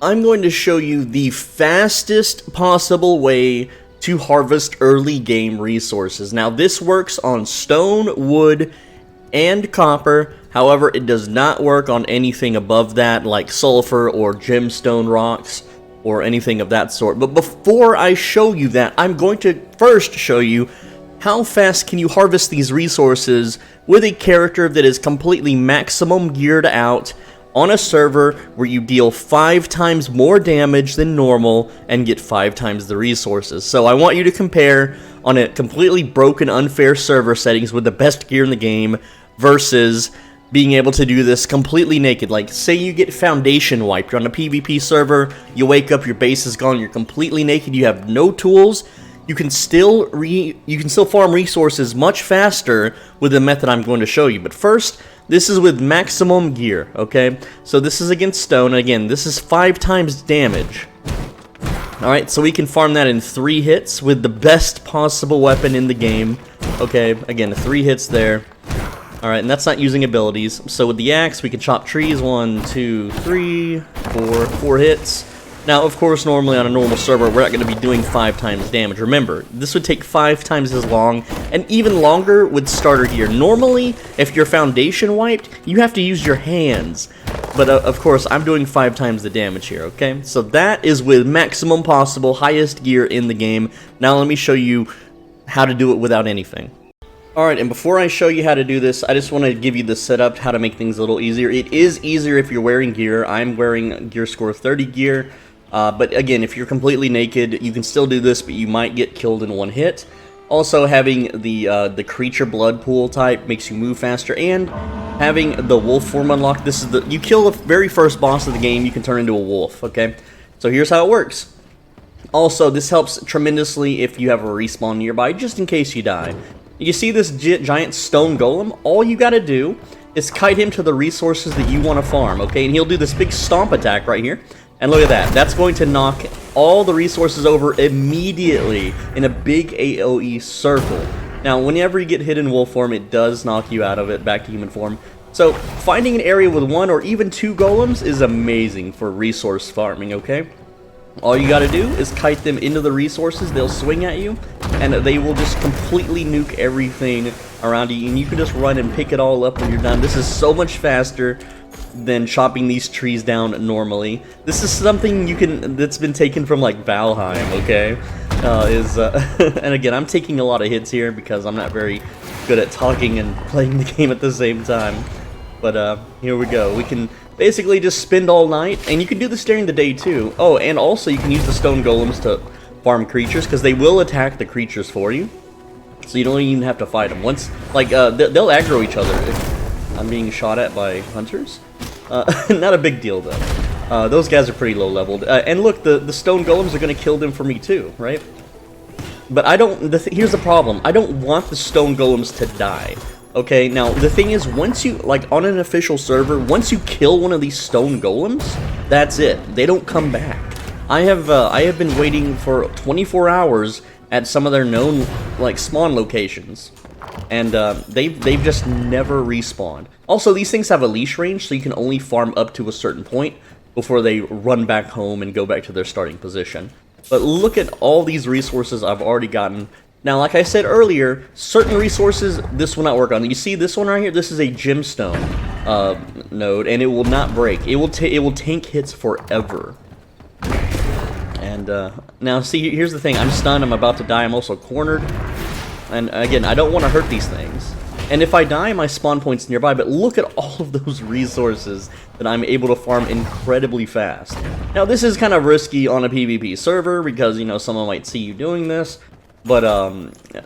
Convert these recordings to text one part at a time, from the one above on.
I'm going to show you the fastest possible way to harvest early game resources. Now, this works on stone, wood, and copper. However, it does not work on anything above that, like sulfur or gemstone rocks or anything of that sort. But before I show you that, I'm going to first show you how fast can you harvest these resources with a character that is completely maximum geared out on a server where you deal 5 times more damage than normal and get 5 times the resources. So I want you to compare on a completely broken, unfair server settings with the best gear in the game versus being able to do this completely naked. Like, say you get foundation wiped, you're on a PvP server, you wake up, your base is gone, you're completely naked, you have no tools. You can still farm resources much faster with the method I'm going to show you. But first, this is with maximum gear, okay? So this is against stone, and again, this is 5 times damage. Alright, so we can farm that in 3 hits with the best possible weapon in the game. Okay, again, 3 hits there. Alright, and that's not using abilities. So with the axe, we can chop trees. 1, 2, 3, 4 hits. Now, of course, normally on a normal server, we're not going to be doing 5 times damage. Remember, this would take 5 times as long, and even longer with starter gear. Normally, if you're foundation wiped, you have to use your hands. But, of course, I'm doing 5 times the damage here, okay? So that is with maximum possible, highest gear in the game. Now let me show you how to do it without anything. Alright, and before I show you how to do this, I just want to give you the setup, how to make things a little easier. It is easier if you're wearing gear. I'm wearing gear score 30 gear. But again, if you're completely naked, you can still do this, but you might get killed in 1 hit. Also, having the creature blood pool type makes you move faster, and having the wolf form unlocked. This is you kill the very first boss of the game, you can turn into a wolf. Okay, so here's how it works. Also, this helps tremendously if you have a respawn nearby, just in case you die. You see this giant stone golem? All you gotta do is kite him to the resources that you want to farm. Okay, and he'll do this big stomp attack right here. And look at that, that's going to knock all the resources over immediately in a big AoE circle. Now, whenever you get hit in wolf form, it does knock you out of it, back to human form. So, finding an area with 1 or even 2 golems is amazing for resource farming, okay? All you gotta do is kite them into the resources, they'll swing at you, and they will just completely nuke everything around you, and you can just run and pick it all up when you're done. This is so much faster than chopping these trees down normally. This is something that's been taken from like Valheim, okay? And again, I'm taking a lot of hits here because I'm not very good at talking and playing the game at the same time. But here we go. We can basically just spend all night, and you can do this during the day too. Oh, and also you can use the stone golems to farm creatures because they will attack the creatures for you. So you don't even have to fight them. Once, like, they'll aggro each other. If I'm being shot at by hunters. Not a big deal though. Those guys are pretty low leveled. And look, the stone golems are going to kill them for me too, right? But I don't. Here's the problem. I don't want the stone golems to die. Okay, now the thing is, once you, like, on an official server, once you kill one of these stone golems, that's it. They don't come back. I have been waiting for 24 hours at some of their known, like, spawn locations, and they've just never respawned. Also, these things have a leash range, so you can only farm up to a certain point before they run back home and go back to their starting position. But look at all these resources I've already gotten. Now, like I said earlier, certain resources this will not work on. You see this one right here? This is a gemstone node, and it will not break. It will tank hits forever. And now, see, here's the thing. I'm stunned. I'm about to die. I'm also cornered. And again, I don't want to hurt these things. And if I die, my spawn point's nearby, but look at all of those resources that I'm able to farm incredibly fast. Now, this is kind of risky on a PvP server because, you know, someone might see you doing this. But,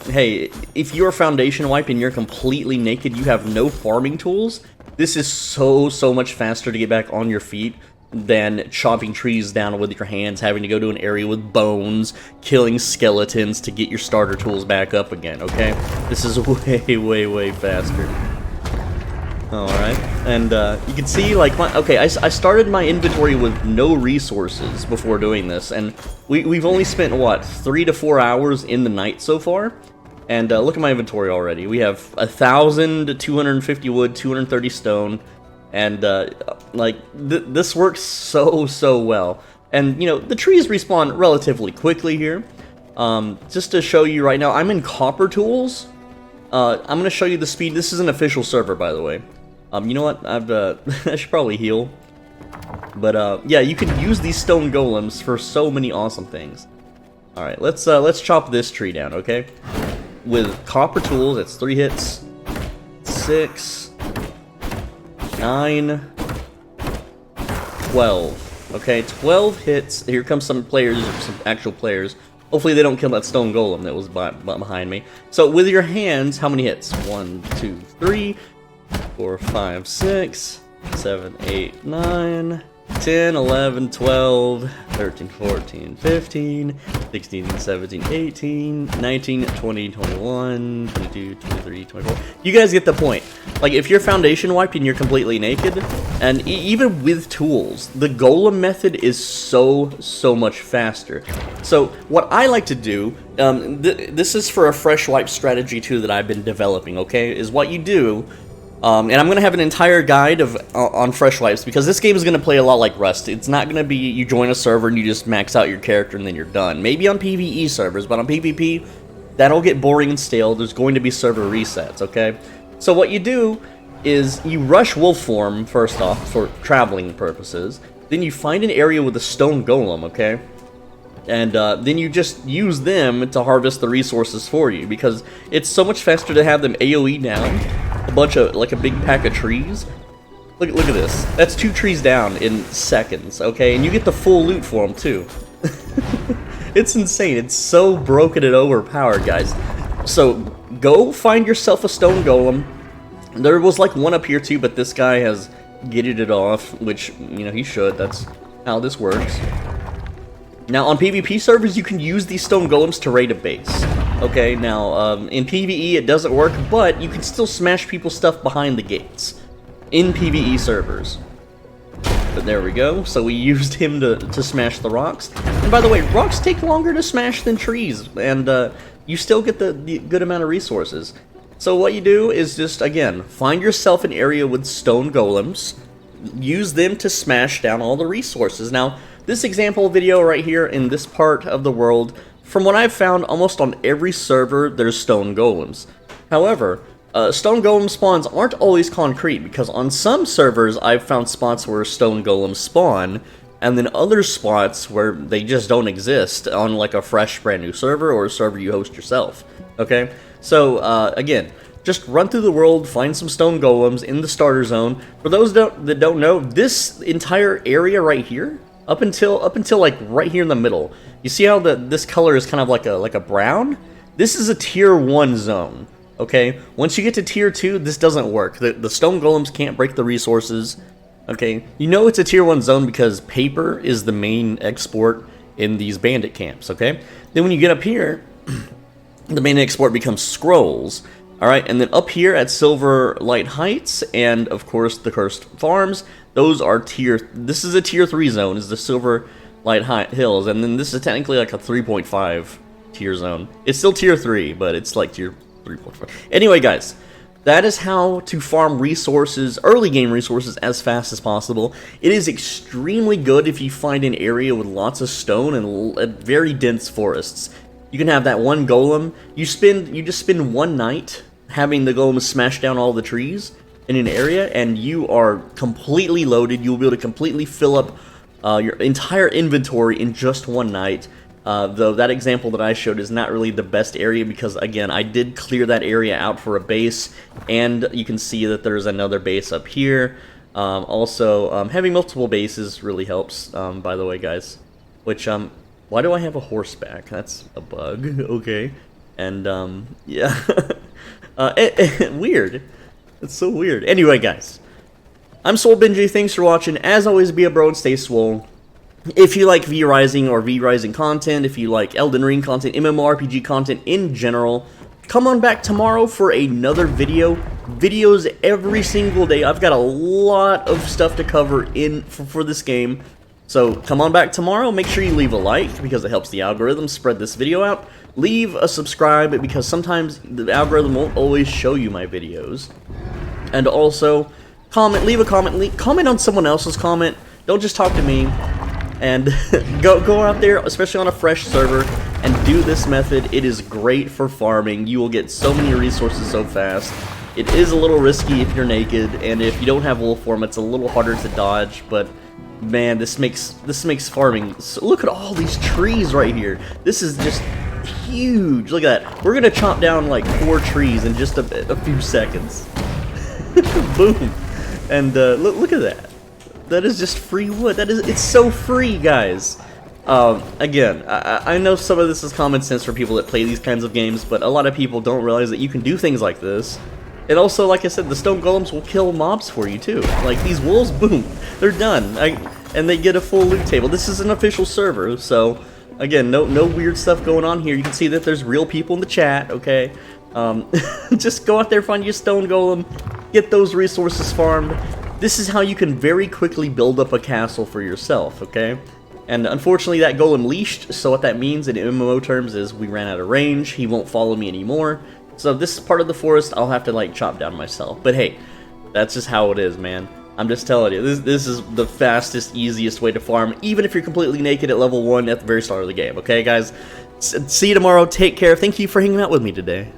hey, if you're foundation wiped and you're completely naked, you have no farming tools, this is so much faster to get back on your feet than chopping trees down with your hands, having to go to an area with bones, killing skeletons to get your starter tools back up again, okay? This is way faster. Alright, and you can see, like, I started my inventory with no resources before doing this, and we've only spent, what, 3 to 4 hours in the night so far? And look at my inventory already. We have 1,250 wood, 230 stone, And, like, this works so well. And, you know, the trees respawn relatively quickly here. Just to show you right now, I'm in Copper Tools. I'm going to show you the speed. This is an official server, by the way. You know what? I should probably heal. But, yeah, you can use these stone golems for so many awesome things. Alright, let's chop this tree down, okay? With Copper Tools, it's 3 hits. 6... 9... 12. Okay, 12 hits. Here come some players, some actual players. Hopefully they don't kill that stone golem that was behind me. So with your hands, how many hits? 1, 2, 3, 4, 5, 6, 7, 8, 9, 10, 11, 12, 13, 14, 15, 16, 17, 18, 19, 20, 21, 22, 23, 24. You guys get the point. Like, if you're foundation wiped and you're completely naked, and even with tools, the golem method is so much faster. So, what I like to do, this is for a fresh wipe strategy too that I've been developing, okay, is what you do. And I'm going to have an entire guide on fresh wipes, because this game is going to play a lot like Rust. It's not going to be you join a server and you just max out your character and then you're done. Maybe on PvE servers, but on PvP, that'll get boring and stale. There's going to be server resets, okay? So what you do is you rush wolf form, first off, for traveling purposes. Then you find an area with a stone golem, okay? And then you just use them to harvest the resources for you, because it's so much faster to have them AoE down. A bunch of, like a big pack of trees. Look at this. That's 2 trees down in seconds, okay? And you get the full loot for them, too. It's insane. It's so broken and overpowered, guys. So, go find yourself a stone golem. There was, like, one up here, too, but this guy has gitted it off, which, you know, he should. That's how this works. Now, on PvP servers, you can use these stone golems to raid a base. Okay, now, in PvE it doesn't work, but you can still smash people's stuff behind the gates in PvE servers. But there we go, so we used him to smash the rocks. And by the way, rocks take longer to smash than trees, and you still get the good amount of resources. So what you do is just, again, find yourself an area with stone golems, use them to smash down all the resources. Now, this example video right here in this part of the world, from what I've found, almost on every server, there's stone golems. However, stone golem spawns aren't always concrete, because on some servers, I've found spots where stone golems spawn, and then other spots where they just don't exist on like a fresh, brand new server, or a server you host yourself. Okay? So, again, just run through the world, find some stone golems in the starter zone. For those that don't know, this entire area right here, up until like right here in the middle, you see how this color is kind of like a brown? This is a tier 1 zone, okay? Once you get to tier 2, this doesn't work. The stone golems can't break the resources, okay? You know it's a tier 1 zone because paper is the main export in these bandit camps, okay? Then when you get up here, the main export becomes scrolls, alright? And then up here at Silver Light Heights, and of course the Cursed Farms, those are this is a tier 3 zone, is the Silver Light Hills, and then this is technically like a 3.5 tier zone. It's still tier 3, but it's like tier 3.5. Anyway, guys, that is how to farm resources, early game resources, as fast as possible. It is extremely good if you find an area with lots of stone and very dense forests. You can have that one golem. You just spend one night having the golem smash down all the trees in an area, and you are completely loaded. You'll be able to completely fill up your entire inventory in just one night. Though that example that I showed is not really the best area, because again, I did clear that area out for a base, and you can see that there's another base up here. Also, having multiple bases really helps, by the way, guys. Which, why do I have a horseback? That's a bug, okay. And, yeah. Weird. It's so weird. Anyway, guys, I'm SwoleBenji. Thanks for watching. As always, be a bro and stay swole. If you like VRising or VRising content, if you like Elden Ring content, MMORPG content in general, come on back tomorrow for another video. Videos every single day. I've got a lot of stuff to cover for this game. So come on back tomorrow. Make sure you leave a like, because it helps the algorithm spread this video out. Leave a subscribe, because sometimes the algorithm won't always show you my videos. And also, comment, leave a comment, comment on someone else's comment. Don't just talk to me. And go out there, especially on a fresh server, and do this method. It is great for farming. You will get so many resources so fast. It is a little risky if you're naked, and if you don't have wool form, it's a little harder to dodge, but man, this makes farming. So look at all these trees right here. This is just huge. Look at that. We're gonna chop down like 4 trees in just a few seconds. Boom. And look at that. That is just free wood. It's so free, guys. Again, I know some of this is common sense for people that play these kinds of games, but a lot of people don't realize that you can do things like this. And also, like I said, the stone golems will kill mobs for you too. Like these wolves, boom, they're done. And they get a full loot table. This is an official server, so again, no weird stuff going on here. You can see that there's real people in the chat, okay? Just go out there, find your stone golem, get those resources farmed. This is how you can very quickly build up a castle for yourself, okay? And unfortunately that golem leashed, so what that means in MMO terms is we ran out of range, he won't follow me anymore. So this part of the forest I'll have to like chop down myself. But hey, that's just how it is, man. I'm just telling you, this is the fastest, easiest way to farm, even if you're completely naked at level 1 at the very start of the game, okay guys? See you tomorrow, take care, thank you for hanging out with me today.